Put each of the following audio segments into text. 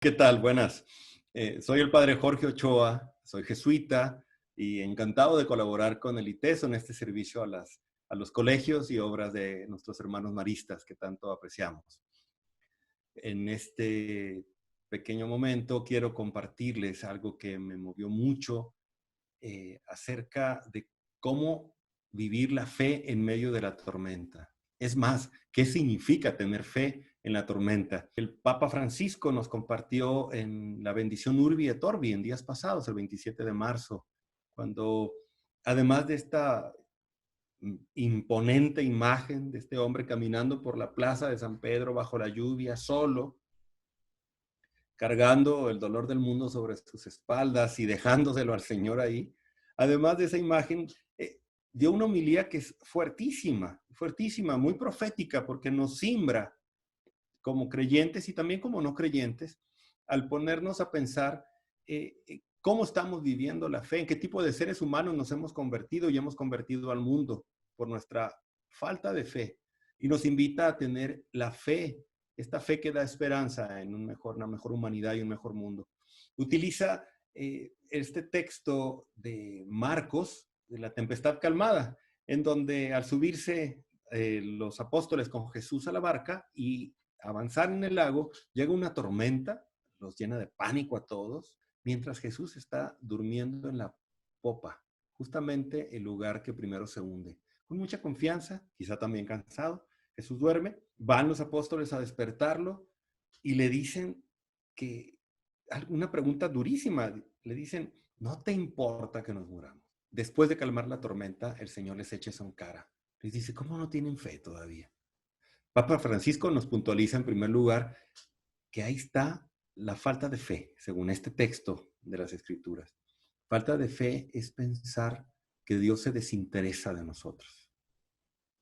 ¿Qué tal? Buenas. Soy el padre Jorge Ochoa, soy jesuita y encantado de colaborar con el ITESO en este servicio a los colegios y obras de nuestros hermanos maristas que tanto apreciamos. En este pequeño momento quiero compartirles algo que me movió mucho acerca de cómo vivir la fe en medio de la tormenta. Es más, ¿qué significa tener fe en la tormenta? El Papa Francisco nos compartió en la bendición Urbi et Orbi en días pasados, el 27 de marzo, cuando además de esta imponente imagen de este hombre caminando por la plaza de San Pedro bajo la lluvia, solo, cargando el dolor del mundo sobre sus espaldas y dejándoselo al Señor ahí. Además de esa imagen, dio una homilía que es fuertísima, fuertísima, muy profética, porque nos simbra como creyentes y también como no creyentes, al ponernos a pensar cómo estamos viviendo la fe, en qué tipo de seres humanos nos hemos convertido y hemos convertido al mundo por nuestra falta de fe. Y nos invita a tener la fe, esta fe que da esperanza en una mejor humanidad y un mejor mundo. Utiliza este texto de Marcos, de la tempestad calmada, en donde al subirse los apóstoles con Jesús a la barca y avanzar en el lago, llega una tormenta, los llena de pánico a todos, mientras Jesús está durmiendo en la popa, justamente el lugar que primero se hunde. Con mucha confianza, quizá también cansado, Jesús duerme, van los apóstoles a despertarlo y le dicen que, una pregunta durísima, le dicen, ¿no te importa que nos muramos? Después de calmar la tormenta, el Señor les echa eso en cara. Les dice, ¿cómo no tienen fe todavía? Papa Francisco nos puntualiza en primer lugar que ahí está la falta de fe, según este texto de las Escrituras. Falta de fe es pensar que Dios se desinteresa de nosotros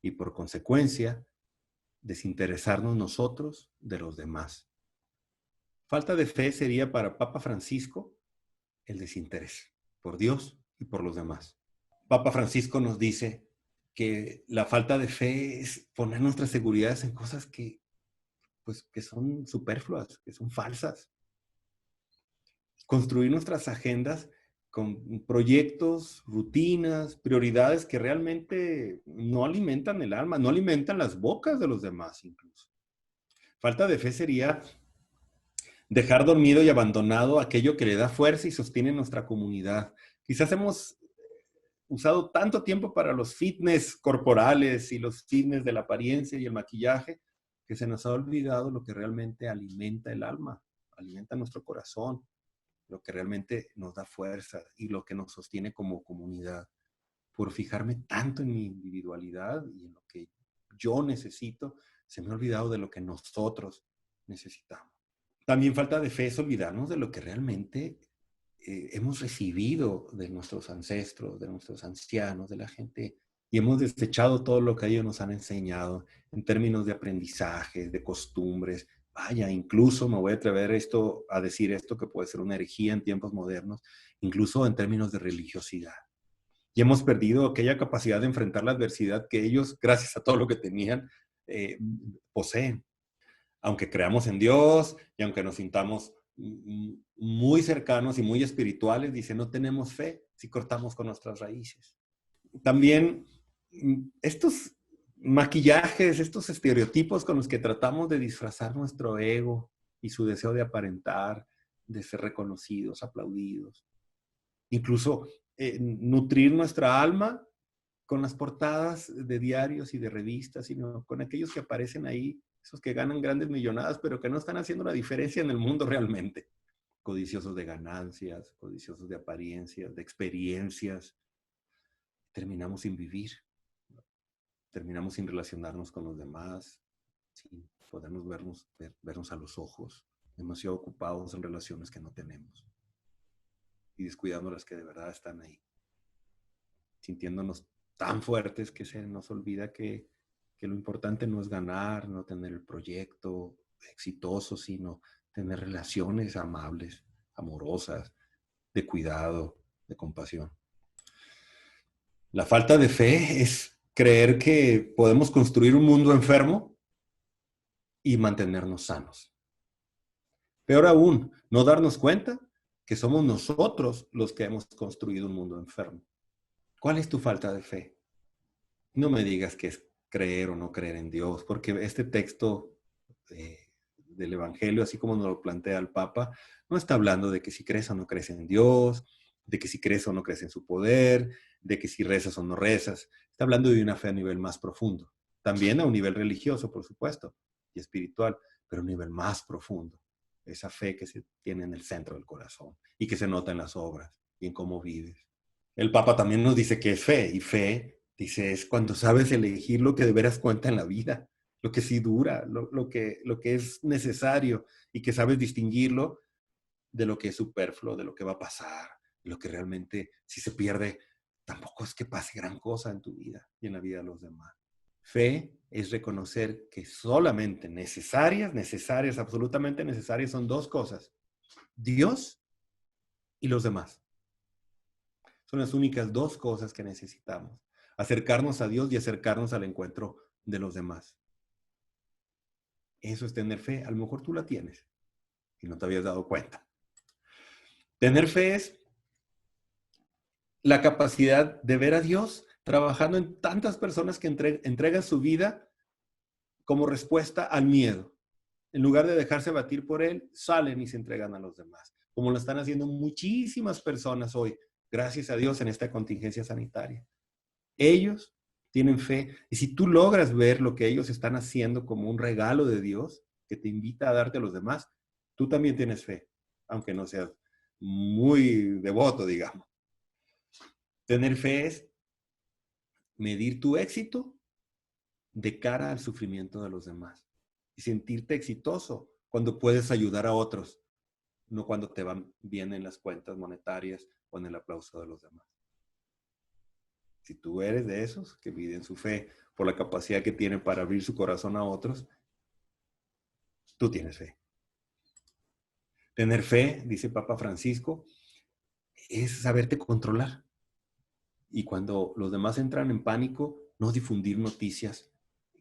y por consecuencia desinteresarnos nosotros de los demás. Falta de fe sería para Papa Francisco el desinterés por Dios y por los demás. Papa Francisco nos dice que la falta de fe es poner nuestras seguridades en cosas que son superfluas, que son falsas. Construir nuestras agendas con proyectos, rutinas, prioridades que realmente no alimentan el alma, no alimentan las bocas de los demás incluso. Falta de fe sería dejar dormido y abandonado aquello que le da fuerza y sostiene nuestra comunidad. Quizás hemos usado tanto tiempo para los fitness corporales y los fitness de la apariencia y el maquillaje que se nos ha olvidado lo que realmente alimenta el alma, alimenta nuestro corazón, lo que realmente nos da fuerza y lo que nos sostiene como comunidad. Por fijarme tanto en mi individualidad y en lo que yo necesito, se me ha olvidado de lo que nosotros necesitamos. También falta de fe es olvidarnos de lo que realmente hemos recibido de nuestros ancestros, de nuestros ancianos, de la gente, y hemos desechado todo lo que ellos nos han enseñado en términos de aprendizaje, de costumbres. Vaya, incluso me voy a atrever a decir esto que puede ser una herejía en tiempos modernos, incluso en términos de religiosidad. Y hemos perdido aquella capacidad de enfrentar la adversidad que ellos, gracias a todo lo que tenían, poseen. Aunque creamos en Dios y aunque nos sintamos muy cercanos y muy espirituales, dice, no tenemos fe si cortamos con nuestras raíces. También estos maquillajes, estos estereotipos con los que tratamos de disfrazar nuestro ego y su deseo de aparentar, de ser reconocidos, aplaudidos. Incluso nutrir nuestra alma con las portadas de diarios y de revistas, sino con aquellos que aparecen ahí, esos que ganan grandes millonadas, pero que no están haciendo la diferencia en el mundo realmente. Codiciosos de ganancias, codiciosos de apariencias, de experiencias. Terminamos sin vivir, terminamos sin relacionarnos con los demás, sin podernos vernos a los ojos, demasiado ocupados en relaciones que no tenemos y descuidando las que de verdad están ahí, sintiéndonos tan fuertes que se nos olvida que lo importante no es ganar, no tener el proyecto exitoso, sino tener relaciones amables, amorosas, de cuidado, de compasión. La falta de fe es creer que podemos construir un mundo enfermo y mantenernos sanos. Peor aún, no darnos cuenta que somos nosotros los que hemos construido un mundo enfermo. ¿Cuál es tu falta de fe? No me digas que es creer o no creer en Dios, porque este texto del Evangelio, así como nos lo plantea el Papa, no está hablando de que si crees o no crees en Dios, de que si crees o no crees en su poder, de que si rezas o no rezas. Está hablando de una fe a nivel más profundo. También a un nivel religioso, por supuesto, y espiritual, pero a un nivel más profundo. Esa fe que se tiene en el centro del corazón y que se nota en las obras y en cómo vives. El Papa también nos dice que es fe, y fe, dice, es cuando sabes elegir lo que de veras cuenta en la vida, lo que sí dura, lo que es necesario, y que sabes distinguirlo de lo que es superfluo, de lo que va a pasar, de lo que realmente, si se pierde, tampoco es que pase gran cosa en tu vida y en la vida de los demás. Fe es reconocer que solamente necesarias, absolutamente necesarias son dos cosas: Dios y los demás. Son las únicas dos cosas que necesitamos: acercarnos a Dios y acercarnos al encuentro de los demás. Eso es tener fe. A lo mejor tú la tienes y no te habías dado cuenta. Tener fe es la capacidad de ver a Dios trabajando en tantas personas que entregan su vida como respuesta al miedo. En lugar de dejarse batir por él, salen y se entregan a los demás, como lo están haciendo muchísimas personas hoy, gracias a Dios, en esta contingencia sanitaria. Ellos tienen fe, y si tú logras ver lo que ellos están haciendo como un regalo de Dios que te invita a darte a los demás, tú también tienes fe, aunque no seas muy devoto, digamos. Tener fe es medir tu éxito de cara al sufrimiento de los demás y sentirte exitoso cuando puedes ayudar a otros, no cuando te van bien en las cuentas monetarias o en el aplauso de los demás. Si tú eres de esos que miden su fe por la capacidad que tienen para abrir su corazón a otros, tú tienes fe. Tener fe, dice Papa Francisco, es saberte controlar. Y cuando los demás entran en pánico, no difundir noticias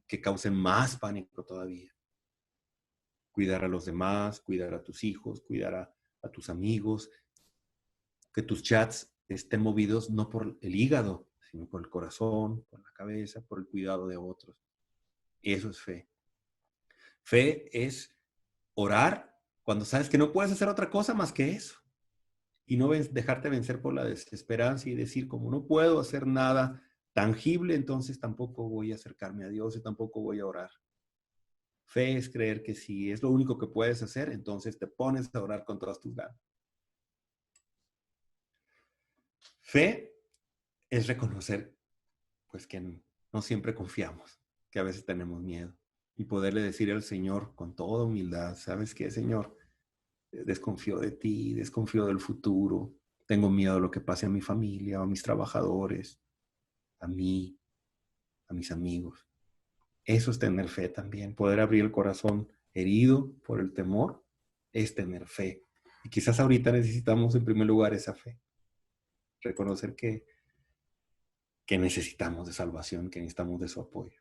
que causen más pánico todavía. Cuidar a los demás, cuidar a tus hijos, cuidar a tus amigos, que tus chats estén movidos no por el hígado, sino por el corazón, por la cabeza, por el cuidado de otros. Eso es fe. Fe es orar cuando sabes que no puedes hacer otra cosa más que eso. Y no dejarte vencer por la desesperanza y decir, como no puedo hacer nada tangible, entonces tampoco voy a acercarme a Dios y tampoco voy a orar. Fe es creer que si es lo único que puedes hacer, entonces te pones a orar con todas tus ganas. Fe es reconocer, pues, que no siempre confiamos, que a veces tenemos miedo, y poderle decir al Señor con toda humildad, ¿sabes qué, Señor? Desconfío de ti, desconfío del futuro, tengo miedo a lo que pase a mi familia, a mis trabajadores, a mí, a mis amigos. Eso es tener fe también. Poder abrir el corazón herido por el temor es tener fe. Y quizás ahorita necesitamos en primer lugar esa fe. Reconocer que necesitamos de salvación, que necesitamos de su apoyo.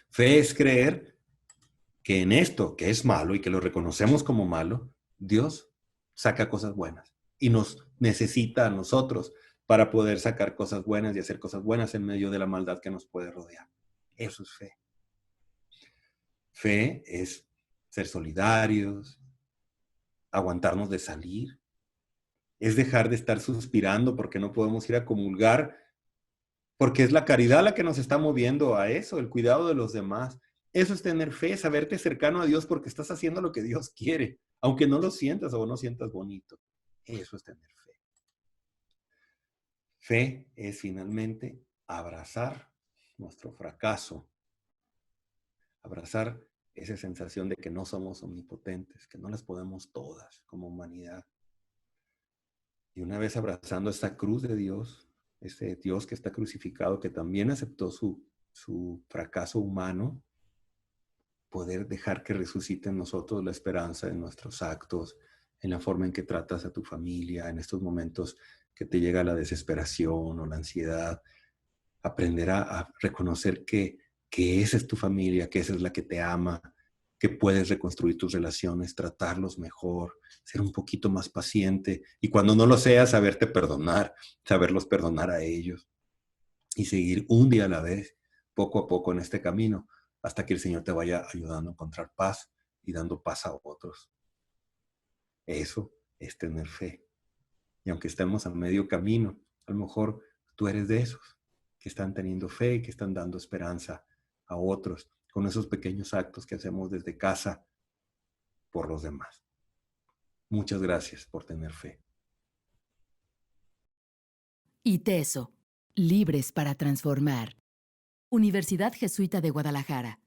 Fe es creer que en esto que es malo y que lo reconocemos como malo, Dios saca cosas buenas y nos necesita a nosotros para poder sacar cosas buenas y hacer cosas buenas en medio de la maldad que nos puede rodear. Eso es fe. Fe es ser solidarios, aguantarnos de salir, es dejar de estar suspirando porque no podemos ir a comulgar, porque es la caridad la que nos está moviendo a eso, el cuidado de los demás. Eso es tener fe, saberte cercano a Dios porque estás haciendo lo que Dios quiere, aunque no lo sientas o no sientas bonito. Eso es tener fe. Fe es finalmente abrazar nuestro fracaso, abrazar esa sensación de que no somos omnipotentes, que no las podemos todas como humanidad. Y una vez abrazando esta cruz de Dios, ese Dios que está crucificado, que también aceptó su fracaso humano, poder dejar que resucite en nosotros la esperanza en nuestros actos, en la forma en que tratas a tu familia, en estos momentos que te llega la desesperación o la ansiedad, aprender a reconocer que esa es tu familia, que esa es la que te ama, que puedes reconstruir tus relaciones, tratarlos mejor, ser un poquito más paciente y cuando no lo seas, saberte perdonar, saberlos perdonar a ellos y seguir un día a la vez, poco a poco en este camino, hasta que el Señor te vaya ayudando a encontrar paz y dando paz a otros. Eso es tener fe. Y aunque estemos a medio camino, a lo mejor tú eres de esos que están teniendo fe, que están dando esperanza a otros con esos pequeños actos que hacemos desde casa por los demás. Muchas gracias por tener fe. ITESO, libres para transformar. Universidad Jesuita de Guadalajara.